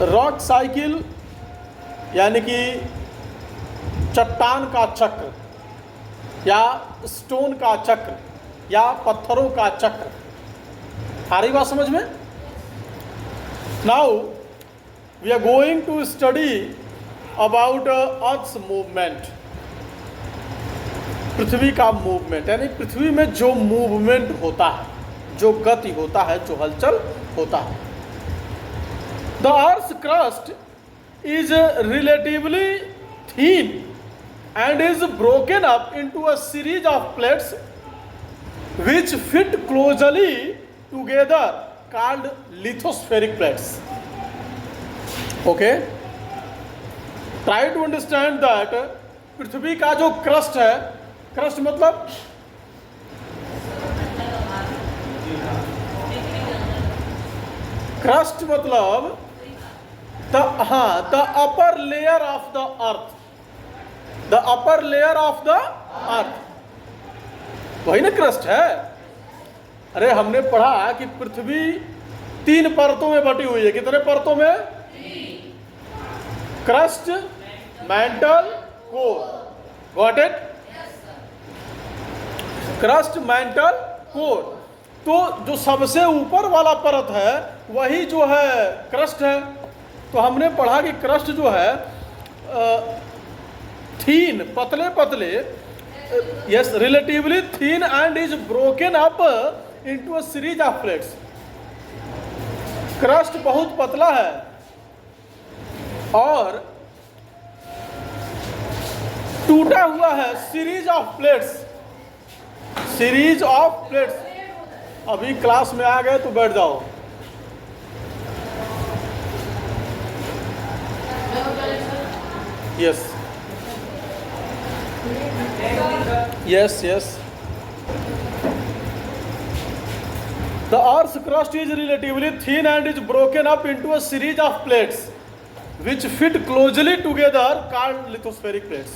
Rock cycle यानी कि चट्टान का चक्र या स्टोन का चक्र या पत्थरों का चक्र। आ रही बात समझ में? Now we are going to study about earth's movement, पृथ्वी का मूवमेंट, यानी पृथ्वी में जो मूवमेंट होता है, जो गति होता है, जो हलचल होता है। The earth's crust is relatively thin and is broken up into a series of plates which fit closely together called lithospheric plates. Okay, try to understand that पृथ्वी का जो क्रस्ट है, क्रस्ट मतलब क्रस्ट मतलब the upper layer of the earth, the upper layer of the अर्थ, वही ना crust है। अरे हमने पढ़ा कि पृथ्वी 3 परतों में बटी हुई है। कितने परतों में? Crust, mantle, core. Got it? Crust, mantle, core. तो जो सबसे ऊपर वाला परत है वही जो है क्रस्ट है। तो हमने पढ़ा कि क्रस्ट जो है थीन, पतले पतले, yes, relatively thin and is broken up into a series of plates. Crust बहुत पतला है और टूटा हुआ है series of plates, series of plates. अभी क्लास में आ गए तो बैठ जाओ। Yes yes yes the earth's crust is relatively thin and is broken up into a series of plates which fit closely together called lithospheric plates।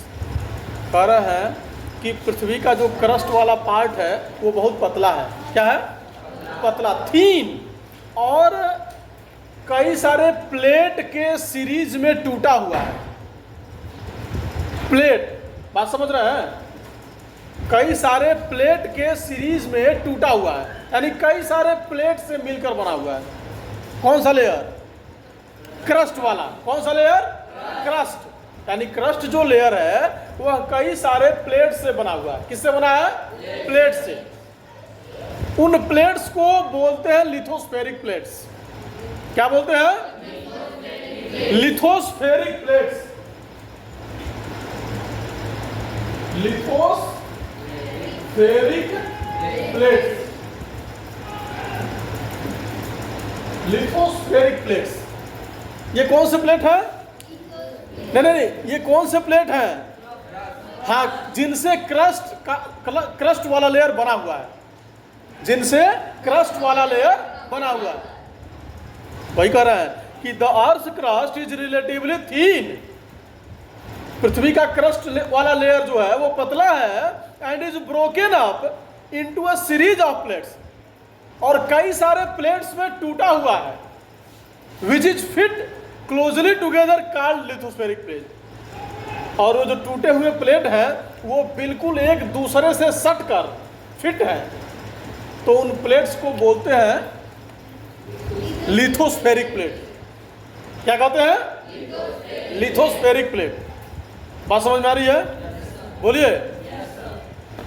कह रहे हैं कि पृथ्वी का जो क्रस्ट वाला पार्ट है वो बहुत पतला है। क्या है? पतला, थीन, और कई सारे प्लेट के सीरीज में टूटा हुआ है। प्लेट, बात समझ रहे हैं? कई सारे प्लेट के सीरीज में टूटा हुआ है, यानी कई सारे प्लेट से मिलकर बना हुआ है। कौन सा लेयर? क्रस्ट वाला। कौन सा लेयर? क्रस्ट। यानी क्रस्ट जो लेयर है वह कई सारे प्लेट से बना हुआ है। किससे बना है? प्लेट से। उन प्लेट्स को बोलते हैं लिथोस्फेरिक प्लेट्स। क्या बोलते हैं? Lithospheric plates. Lithospheric plates, lithospheric plates. ये कौन से प्लेट है? नहीं, ये कौन से प्लेट है? हाँ, जिनसे क्रस्ट वाला लेयर बना हुआ है, जिनसे क्रस्ट वाला लेयर बना हुआ है। वही कह रहे हैं कि the earth crust is relatively thin. पृथ्वी का क्रस्ट वाला लेयर जो है वो पतला है and is broken up into a series of plates, और कई सारे प्लेट्स में टूटा हुआ है, which is fit closely together called lithospheric plate. और वो जो टूटे हुए प्लेट है वो बिल्कुल एक दूसरे से सट कर फिट है, तो उन प्लेट्स को बोलते हैं लिथोस्फेरिक प्लेट। क्या कहते हैं? Lithospheric plate. बात समझ में आ रही है? बोलिए।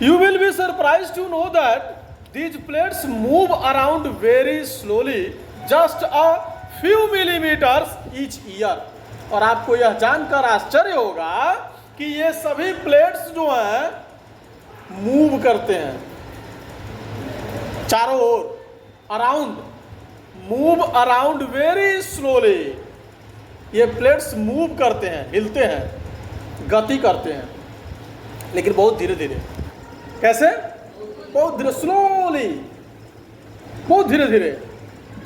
You will be surprise to know that these plates move around very slowly just a few millimetres each year. और आपको यह जानकर आश्चर्य होगा कि ये सभी प्लेट्स जो हैं मूव करते हैं चारों ओर, around, move around very slowly. ये प्लेट्स मूव करते हैं, हिलते हैं, गति करते हैं, लेकिन बहुत धीरे धीरे। कैसे? बहुत धीरे, स्लोली, बहुत धीरे धीरे।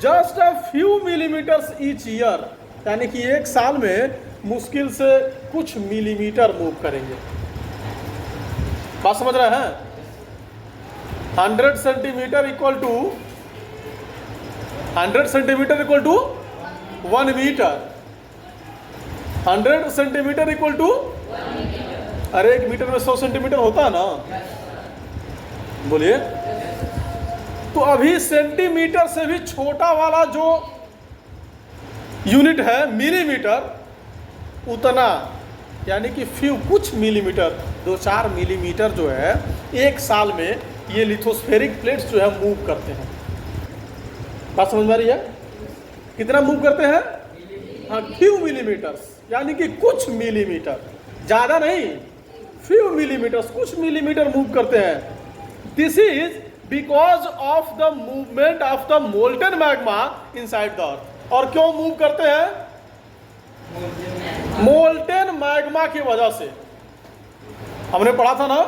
Just a few millimetres each year, यानी कि एक साल में मुश्किल से कुछ मिलीमीटर मूव करेंगे। बात समझ रहे हैं? 100 centimetre equal to 1 metre, 100 centimetre equal to, अरे 1 मीटर में 100 सेंटीमीटर होता है ना, बोलिए। तो अभी सेंटीमीटर से भी छोटा वाला जो यूनिट है मिलीमीटर, उतना यानी कि फ्यू कुछ मिलीमीटर, 2-4 मिलीमीटर जो है एक साल में ये लिथोस्फेरिक प्लेट्स जो है मूव करते हैं। बात समझ में आ रही है? कितना मूव करते हैं? हाँ, फ्यू मिलीमीटर्स, यानी कि कुछ मिलीमीटर, ज़्यादा नहीं, फ्यू मिलीमीटर्स, कुछ मिलीमीटर मूव करते हैं। This is because of the movement of the molten magma inside the अर्थ। और क्यों मूव करते हैं? मोल्टेन मैग्मा की वजह से। हमने पढ़ा था ना,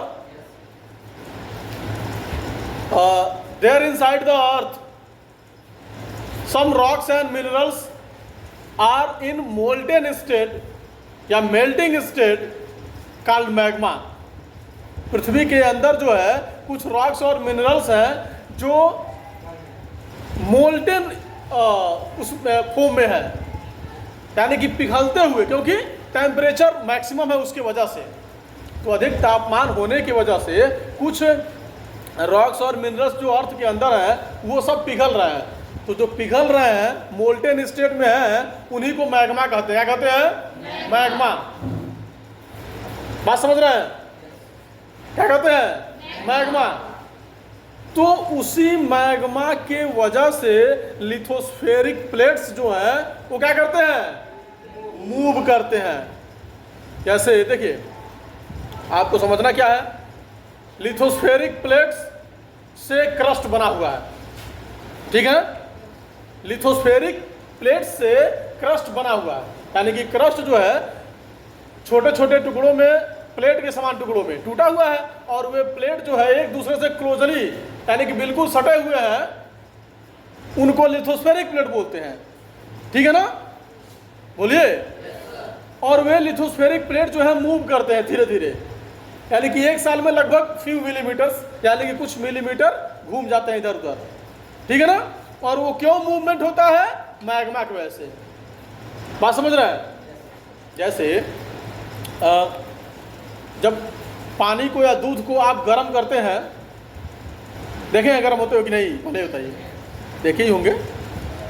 there inside the earth some rocks and minerals are in molten state या मेल्टिंग स्टेट कॉल्ड मैग्मा। पृथ्वी के अंदर जो है कुछ रॉक्स और मिनरल्स हैं जो मोल्टेन उस फॉर्म में है, यानी कि पिघलते हुए, क्योंकि टेम्परेचर मैक्सिमम है उसकी वजह से। तो अधिक तापमान होने की वजह से कुछ रॉक्स और मिनरल्स जो अर्थ के अंदर है वो सब पिघल रहे हैं। तो जो पिघल रहे हैं मोल्टेन स्टेट में है उन्हीं को मैग्मा कहते हैं। क्या कहते हैं? मैग्मा। बात समझ रहे हैं? क्या कहते हैं? मैग्मा। तो उसी मैग्मा के वजह से लिथोस्फेरिक प्लेट्स जो है वो क्या करते हैं? मूव करते हैं। कैसे? देखिए, आपको समझना क्या है, लिथोस्फेरिक प्लेट्स से क्रस्ट बना हुआ है, ठीक है? लिथोस्फेरिक प्लेट्स से क्रस्ट बना हुआ है, यानी कि क्रस्ट जो है छोटे छोटे टुकड़ों में, प्लेट के समान टुकड़ों में टूटा हुआ है, और वे प्लेट जो है एक दूसरे से क्लोजली यानी कि बिल्कुल सटे हुए हैं, उनको लिथोस्फेरिक प्लेट बोलते हैं, ठीक है ना? बोलिए। और वे लिथोस्फेरिक प्लेट जो है मूव करते हैं धीरे धीरे, यानी कि एक साल में लगभग फ्यू मिलीमीटर्स, यानी कि कुछ मिलीमीटर घूम जाते हैं इधर उधर, ठीक है ना? और वो क्यों मूवमेंट होता है? मैग्मा की वजह से। बात समझ रहे हैं? जैसे जब पानी को या दूध को आप गर्म करते हैं, देखे हैं गर्म होते हो कि नहीं? भले बताइए, देखे ही होंगे,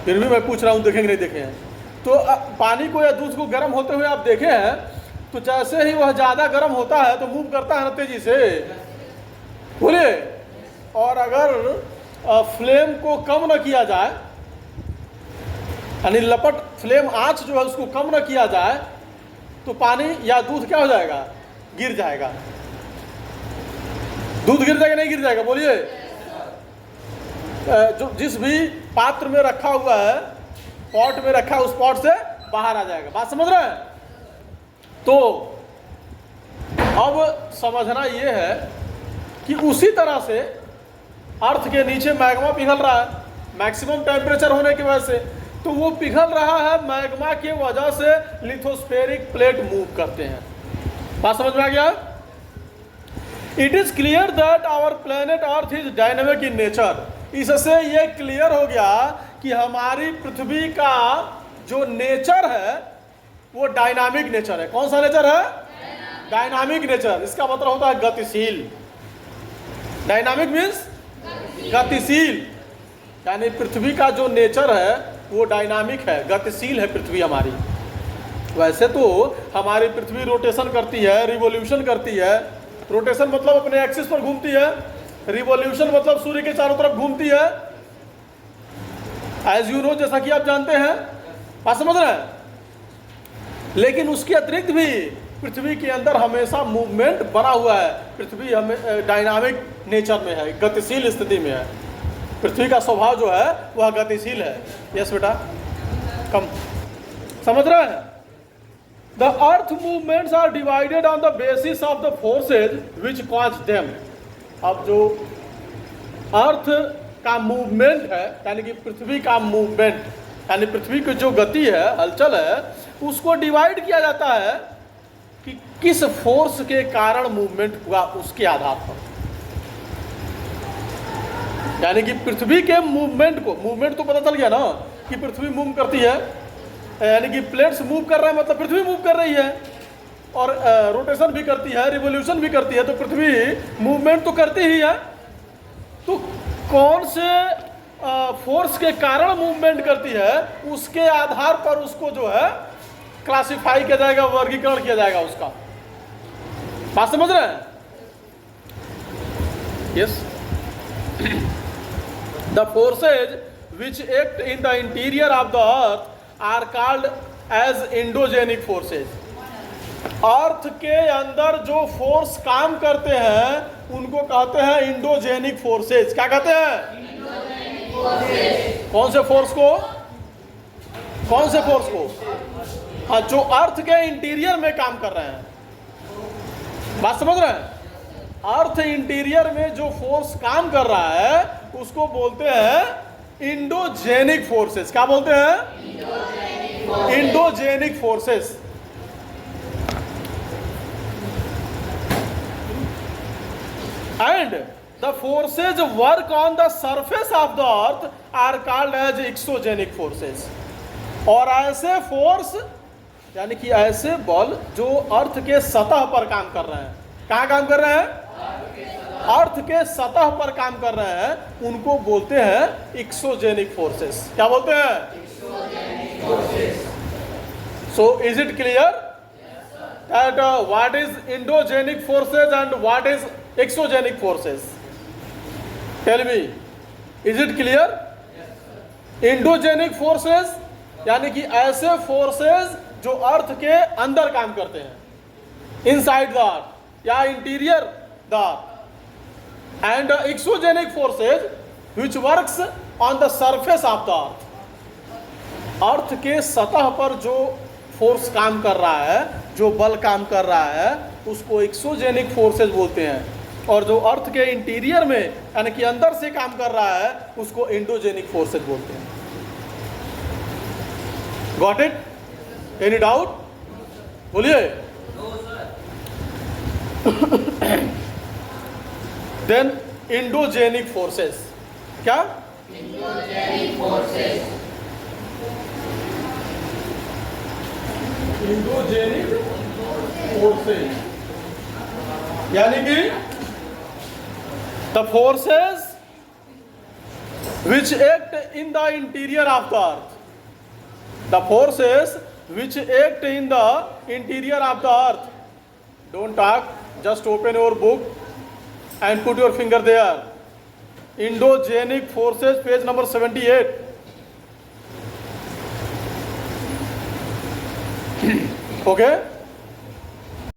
फिर भी मैं पूछ रहा हूँ, देखेंगे नहीं देखे हैं? तो पानी को या दूध को गर्म होते हुए आप देखे हैं, तो जैसे ही वह ज़्यादा गर्म होता है तो मूव करता है ना तेजी से, बोलिए। और अगर फ्लेम को कम न किया जाए, यानी लपट फ्लेम आंच जो है उसको कम न किया जाए, तो पानी या दूध क्या हो जाएगा? गिर जाएगा। दूध गिर जाएगा नहीं गिर जाएगा? बोलिए। जो जिस भी पात्र में रखा हुआ है, पॉट में रखा है, उस पॉट से बाहर आ जाएगा। बात समझ रहे हैं? तो अब समझना यह है कि उसी तरह से अर्थ के नीचे मैग्मा पिघल रहा है मैक्सिमम टेम्परेचर होने की वजह से। तो वो पिघल रहा है मैग्मा की वजह से लिथोस्फेरिक प्लेट मूव करते हैं। बात समझ में आ गया? It is clear that our planet earth is dynamic in nature. इससे ये क्लियर हो गया कि हमारी पृथ्वी का जो नेचर है वो डायनामिक नेचर है। कौन सा नेचर है? Dynamic nature. इसका मतलब होता है गतिशील। डायनामिक मीन्स गतिशील, यानी पृथ्वी का जो नेचर है वो डायनामिक है, गतिशील है पृथ्वी हमारी। वैसे तो हमारी पृथ्वी रोटेशन करती है, रिवोल्यूशन करती है। रोटेशन मतलब अपने एक्सिस पर घूमती है, रिवोल्यूशन मतलब सूर्य के चारों तरफ घूमती है, एज यू नो, जैसा कि आप जानते हैं। बात समझ रहे हैं? लेकिन उसके अतिरिक्त भी पृथ्वी के अंदर हमेशा मूवमेंट बना हुआ है। पृथ्वी हमें डायनामिक नेचर में है, गतिशील स्थिति में है। पृथ्वी का स्वभाव जो है वह गतिशील है। यस बेटा, कम समझ रहे हैं? The earth movements are divided on the basis of the forces which cause them. अब जो अर्थ का मूवमेंट है, यानी कि पृथ्वी का मूवमेंट, यानी पृथ्वी की जो गति है, हलचल है, उसको डिवाइड किया जाता है कि किस फोर्स के कारण मूवमेंट हुआ, उसके आधार पर। यानी कि पृथ्वी के मूवमेंट को, मूवमेंट तो पता चल गया ना कि पृथ्वी मूव करती है, यानी कि प्लेट्स मूव कर रहा है मतलब पृथ्वी मूव कर रही है, और रोटेशन भी करती है, रिवोल्यूशन भी करती है, तो पृथ्वी मूवमेंट तो करती ही है। तो कौन से फोर्स के कारण मूवमेंट करती है, उसके आधार पर उसको जो है क्लासिफाई किया जाएगा, वर्गीकरण किया जाएगा उसका। बात समझ रहे हैं? Yes. The forces which act in the interior of the earth are called as endogenic forces. Earth के अंदर जो फोर्स काम करते हैं उनको कहते हैं इंडोजेनिक फोर्सेज। क्या कहते हैं? कौन से फोर्स को? कौन से फोर्स को? हाँ, जो अर्थ के इंटीरियर में काम कर रहे हैं। बात समझ रहे हैं? अर्थ इंटीरियर में जो फोर्स काम कर रहा है उसको बोलते हैं इंडोजेनिक फोर्सेस। क्या बोलते हैं? Endogenic forces. And the forces work on the surface of the earth are called as exogenic forces। और ऐसे फोर्स यानी कि ऐसे बल जो अर्थ के सतह पर काम कर रहे हैं, कहाँ काम कर रहे हैं? अर्थ के सतह पर काम कर रहे हैं, उनको बोलते हैं एक्सोजेनिक फोर्सेस। क्या बोलते हैं? So is it clear that what is endogenic forces and what is exogenic forces? Tell me, is it clear? Endogenic forces यानी कि ऐसे फोर्सेस जो अर्थ के अंदर काम करते हैं, इनसाइड द अर्थ या interior the earth, and exogenic forces which works on the surface of the earth. Earth के सतह पर जो फोर्स काम कर रहा है, जो बल काम कर रहा है, उसको एक्सोजेनिक फोर्सेज बोलते हैं। और जो अर्थ के इंटीरियर में यानी कि अंदर से काम कर रहा है उसको एंडोजेनिक फोर्सेज बोलते हैं। Got it? Any doubt? बोलिए। Then endogenic forces. क्या? Endogenic forces. इंडोजेनिक फोर्सेस यानी कि the forces which act in the interior of the earth. The forces which act in the interior of the earth. Don't talk, just open your book and put your finger there. Endogenic forces, page number 78। Okay?